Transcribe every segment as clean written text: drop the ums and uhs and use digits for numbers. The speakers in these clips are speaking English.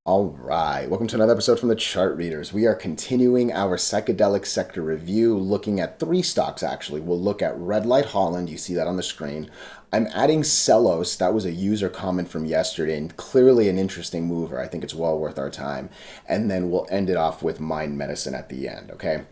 All right, welcome to another episode from the Chart Readers. We are continuing our psychedelic sector review, looking at three stocks actually. We'll look at Red Light Holland, you see that on the screen. I'm adding Celos, that was a user comment from yesterday, and clearly an interesting mover. I think it's well worth our time. And then we'll end it off with Mind Medicine at the end, okay?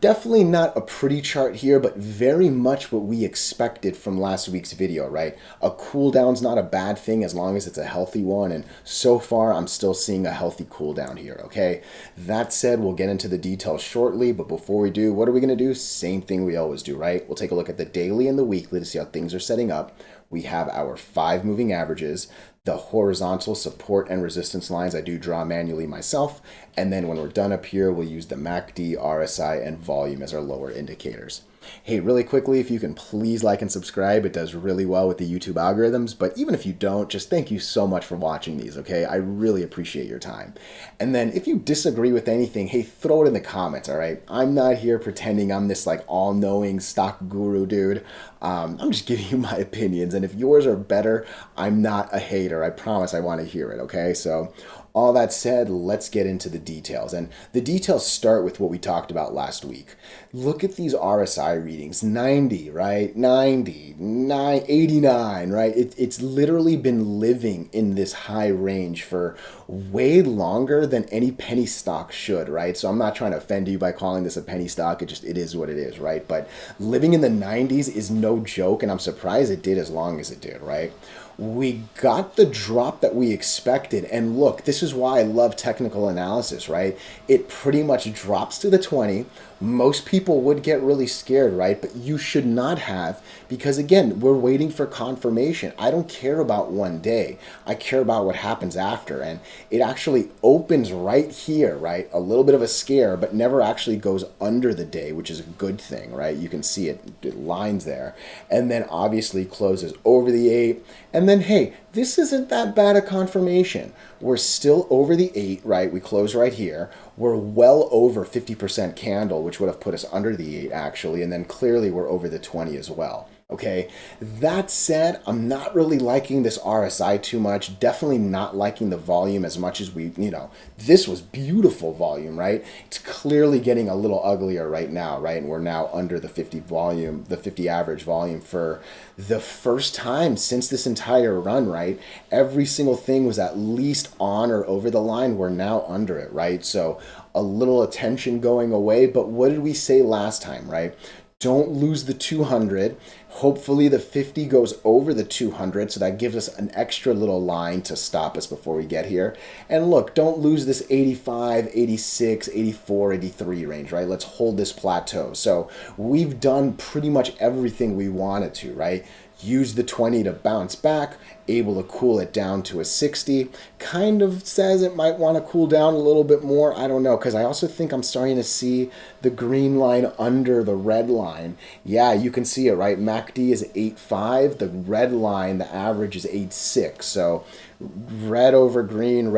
Definitely not a pretty chart here, but very much what we expected from last week's video, right? A cooldown's not a bad thing as long as it's a healthy one, and so far I'm still seeing a healthy cooldown here, okay? That said, we'll get into the details shortly, but before we do, what are we going to do? Same thing we always do, right? We'll take a look at the daily and the weekly to see how things are setting up. We have our 5 moving averages, the horizontal support and resistance lines I do draw manually myself, and then when we're done up here, we'll use the MACD, RSI, and volume as our lower indicators. Hey, really quickly, if you can please like and subscribe, it does really well with the YouTube algorithms, but even if you don't, just thank you so much for watching these, okay? I really appreciate your time. And then if you disagree with anything, hey, throw it in the comments, all right? I'm not here pretending I'm this like all-knowing stock guru dude. I'm just giving you my opinions, and if yours are better, I'm not a hater. I promise I want to hear it, okay? So all that said, let's get into the details. And the details start with what we talked about last week. Look at these RSI readings, 90, right? 90, 89, right? It's literally been living in this high range for way longer than any penny stock should, right? So I'm not trying to offend you by calling this a penny stock. It is what it is, right? But living in the 90s is no joke, and I'm surprised it did as long as it did, right? We got the drop that we expected. And look, this is why I love technical analysis, right? It pretty much drops to the 20. Most people would get really scared, right? But you should not have, because again, we're waiting for confirmation. I don't care about one day. I care about what happens after. And it actually opens right here, right? A little bit of a scare, but never actually goes under the day, which is a good thing, right? You can see it lines there. And then obviously closes over the 8. And then, hey, this isn't that bad a confirmation. We're still over the 8, right? We close right here. We're well over 50% candle, which would have put us under the 8, actually. And then clearly we're over the 20 as well. Okay, that said, I'm not really liking this RSI too much. Definitely not liking the volume as much as this was beautiful volume, right? It's clearly getting a little uglier right now, right? And we're now under the 50 volume, the 50 average volume for the first time since this entire run, right? Every single thing was at least on or over the line. We're now under it, right? So a little attention going away. But what did we say last time, right? Don't lose the 200. Hopefully the 50 goes over the 200, so that gives us an extra little line to stop us before we get here. And look, don't lose this 85, 86, 84, 83 range, right? Let's hold this plateau. So we've done pretty much everything we wanted to, right? Use the 20 to bounce back, able to cool it down to a 60. Kind of says it might want to cool down a little bit more. I don't know, because I also think I'm starting to see the green line under the red line. Yeah, you can see it, right? MACD is 8.5. The red line, the average is 8.6. So red over green,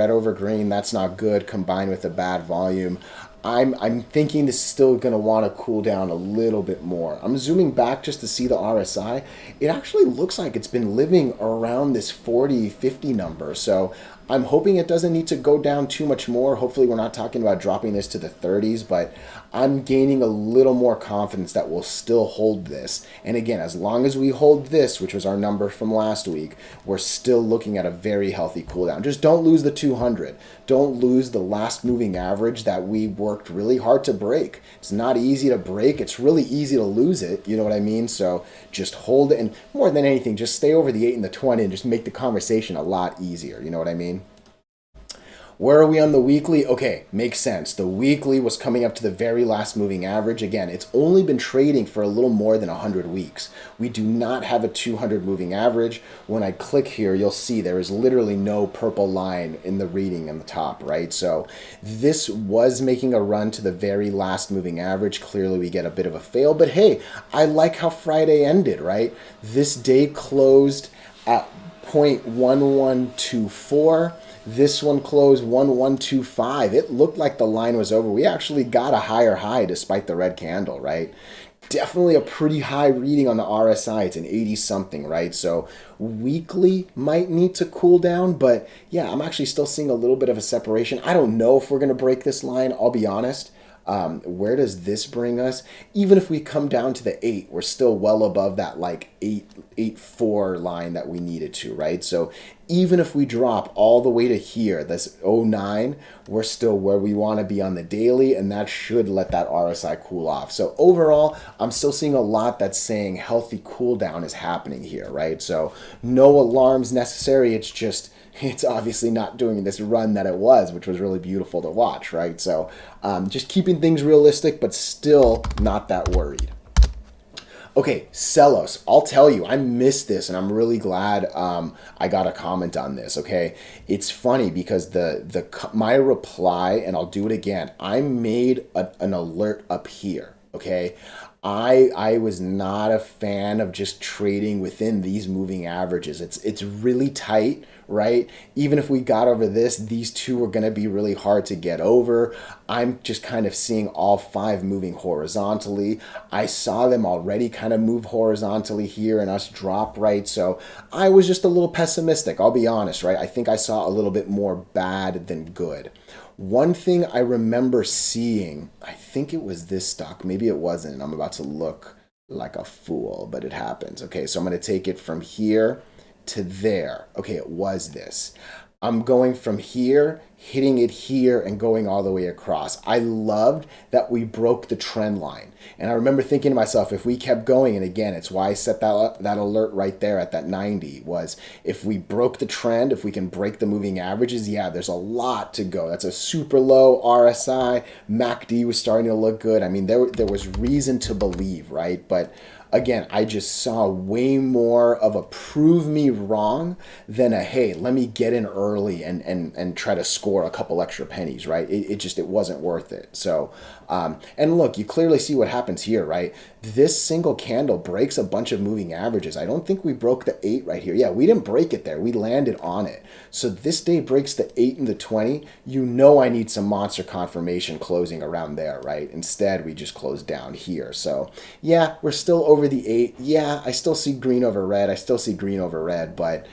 that's not good combined with a bad volume. I'm thinking this is still going to want to cool down a little bit more. I'm zooming back just to see the RSI. It actually looks like it's been living around this 40, 50 number. So I'm hoping it doesn't need to go down too much more. Hopefully we're not talking about dropping this to the 30s, but I'm gaining a little more confidence that we'll still hold this. And again, as long as we hold this, which was our number from last week, we're still looking at a very healthy cool down. Just don't lose the 200. Don't lose the last moving average that we worked really hard to break. It's not easy to break. It's really easy to lose it. You know what I mean? So just hold it. And more than anything, just stay over the 8 and the 20 and just make the conversation a lot easier. You know what I mean? Where are we on the weekly? Okay, makes sense. The weekly was coming up to the very last moving average. Again, it's only been trading for a little more than 100 weeks. We do not have a 200 moving average. When I click here, you'll see there is literally no purple line in the reading on the top, right? So this was making a run to the very last moving average. Clearly, we get a bit of a fail, but hey, I like how Friday ended, right? This day closed at 0.1124. This one closed 1125. It looked like the line was over. We actually got a higher high despite the red candle, right? definitely a pretty high reading on the RSI. It's an 80 something, right? So weekly might need to cool down, but yeah, I'm actually still seeing a little bit of a separation. I don't know if we're going to break this line, I'll be honest. Where does this bring us? Even if we come down to the 8, we're still well above that like 8.4 line that we needed to, right? So even if we drop all the way to here, this 09, we're still where we want to be on the daily, and that should let that RSI cool off. So overall, I'm still seeing a lot that's saying healthy cool down is happening here, right? So no alarms necessary. It's obviously not doing this run that it was, which was really beautiful to watch, right? So just keeping things realistic, but still not that worried. Okay, Celos. I'll tell you, I missed this, and I'm really glad I got a comment on this. Okay, it's funny because my reply, and I'll do it again. I made an alert up here. Okay, I was not a fan of just trading within these moving averages. It's really tight, right? Even if we got over this, these two are going to be really hard to get over. I'm just kind of seeing all 5 moving horizontally. I saw them already kind of move horizontally here and us drop, right? So I was just a little pessimistic, I'll be honest, right? I think I saw a little bit more bad than good. One thing I remember seeing, I think it was this stock, maybe it wasn't. I'm about to look like a fool, but it happens. Okay, so I'm going to take it from here to there. Okay, it was this. I'm going from here, hitting it here, and going all the way across. I loved that we broke the trend line. And I remember thinking to myself, if we kept going, and again, it's why I set that alert right there at that 90, was if we broke the trend, if we can break the moving averages, yeah, there's a lot to go. That's a super low RSI. MACD was starting to look good. I mean, there was reason to believe, right? But again, I just saw way more of a prove me wrong than a, hey, let me get in early and try to score a couple extra pennies, right? It wasn't worth it. So, and look, you clearly see what happens here, right? This single candle breaks a bunch of moving averages. I don't think we broke the 8 right here. Yeah, we didn't break it there. We landed on it. So this day breaks the 8 and the 20. You know I need some monster confirmation closing around there, right? Instead, we just closed down here. So yeah, we're still over the 8. Yeah, I still see green over red. I still see green over red, but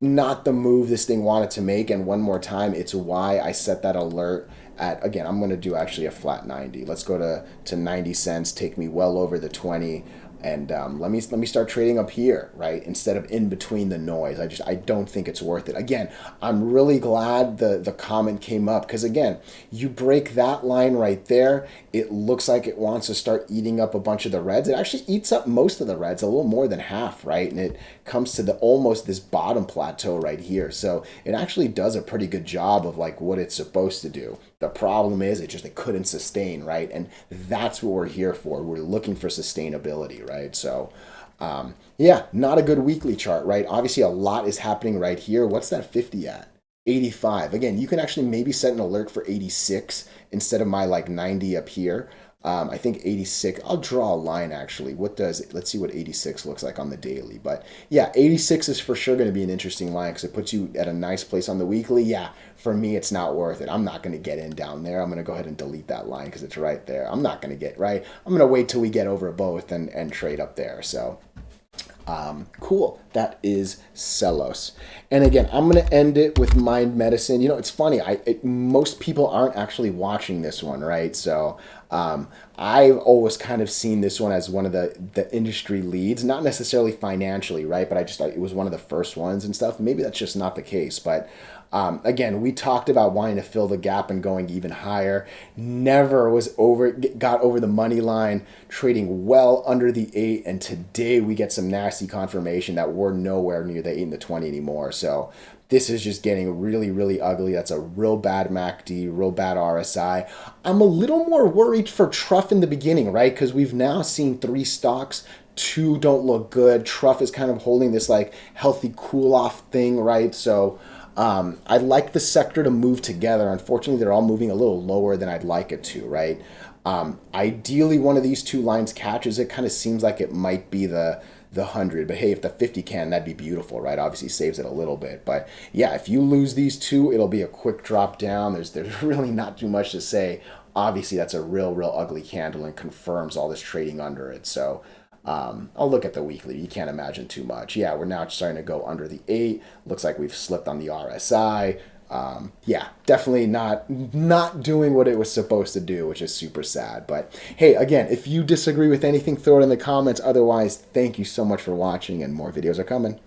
not the move this thing wanted to make. And one more time, it's why I set that alert at, again, I'm going to do actually a flat 90. Let's go to 90 cents, take me well over the 20. And let me start trading up here, right? Instead of in between the noise. I don't think it's worth it. Again, I'm really glad the comment came up, because again, you break that line right there, it looks like it wants to start eating up a bunch of the reds. It actually eats up most of the reds, a little more than half, right? And it comes to the almost this bottom plateau right here. So it actually does a pretty good job of like what it's supposed to do. The problem is it couldn't sustain, right? And that's what we're here for. We're looking for sustainability, right? So yeah, not a good weekly chart, right? Obviously a lot is happening right here. What's that 50 at? 85. Again, you can actually maybe set an alert for 86 instead of my like 90 up here. I think 86, I'll draw a line actually. Let's see what 86 looks like on the daily. But yeah, 86 is for sure going to be an interesting line because it puts you at a nice place on the weekly. Yeah, for me, it's not worth it. I'm not going to get in down there. I'm going to go ahead and delete that line because it's right there. I'm not going to get, right? I'm going to wait till we get over both and trade up there. So cool. That is Celos. And again, I'm going to end it with Mind Medicine. You know, it's funny. Most people aren't actually watching this one, right? So I've always kind of seen this one as one of the industry leads, not necessarily financially, right? But I just thought it was one of the first ones and stuff. Maybe that's just not the case. But again, we talked about wanting to fill the gap and going even higher. Never got over the money line, trading well under the 8. And today we get some nasty confirmation that we're nowhere near the 8 and the 20 anymore. So this is just getting really, really ugly. That's a real bad MACD, real bad RSI. I'm a little more worried for TRUFF in the beginning, right? Because we've now seen 3 stocks. 2 don't look good. TRUFF is kind of holding this like healthy cool off thing, right? So I'd like the sector to move together. Unfortunately, they're all moving a little lower than I'd like it to, right? Ideally, one of these 2 lines catches it. Kind of seems like it might be the 100, but hey, if the 50 can, that'd be beautiful, right? Obviously saves it a little bit, but yeah, if you lose these 2, it'll be a quick drop down. There's really not too much to say Obviously, that's a real ugly candle and confirms all this trading under it. So I'll look at the weekly. You can't imagine too much. Yeah, we're now starting to go under the 8. Looks like we've slipped on the RSI. Yeah, definitely not doing what it was supposed to do, which is super sad. But hey, again, if you disagree with anything, throw it in the comments. Otherwise, thank you so much for watching, and more videos are coming.